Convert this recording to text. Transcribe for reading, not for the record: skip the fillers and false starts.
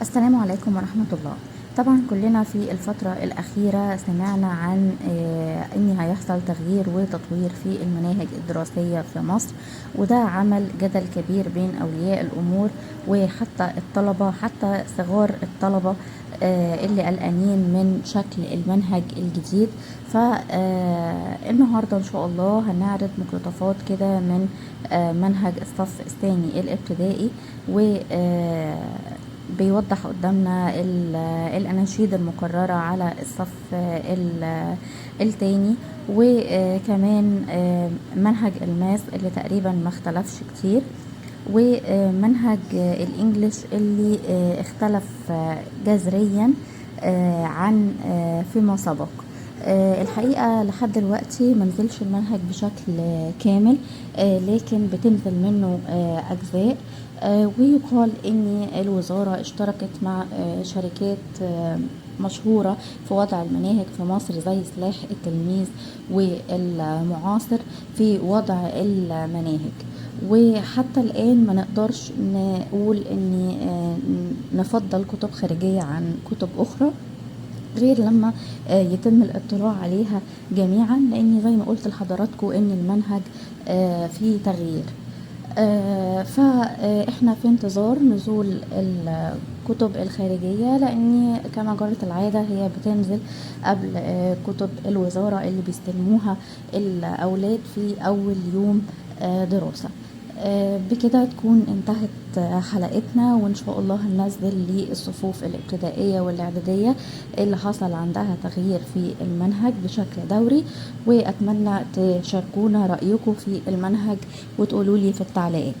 السلام عليكم ورحمة الله. طبعا كلنا في الفترة الأخيرة سمعنا عن إن هيحصل تغيير وتطوير في المناهج الدراسية في مصر، وده عمل جدل كبير بين أولياء الأمور وحتى الطلبة، حتى صغار الطلبة اللي قلقانين من شكل المنهج الجديد. فالنهاردة إن شاء الله هنعرض مقتطفات كده من منهج الصف الثاني الابتدائي، و بيوضح قدامنا الأناشيد المكررة على الصف التاني، وكمان منهج الماس اللي تقريبا ما اختلفش كتير، ومنهج الانجليش اللي اختلف جذريا عن فيما سبق. الحقيقة لحد دلوقتي منزلش المنهج بشكل كامل، لكن بتنزل منه أجزاء. ويقال ان الوزارة اشتركت مع شركات مشهورة في وضع المناهج في مصر زي سلاح التلميذ والمعاصر في وضع المناهج. وحتى الآن ما نقدرش نقول ان نفضل كتب خارجية عن كتب أخرى غير لما يتم الاطلاع عليها جميعا، لأن زي ما قلت لحضراتكم ان المنهج فيه تغيير. فاحنا في انتظار نزول الكتب الخارجية، لان كما جرت العادة هي بتنزل قبل كتب الوزارة اللي بيستلموها الأولاد في أول يوم دراسة. بكده تكون انتهت حلقتنا، وان شاء الله هننزل للصفوف الابتدائية والاعدادية اللي حصل عندها تغيير في المنهج بشكل دوري. واتمنى تشاركونا رأيكم في المنهج وتقولوا لي في التعليقات.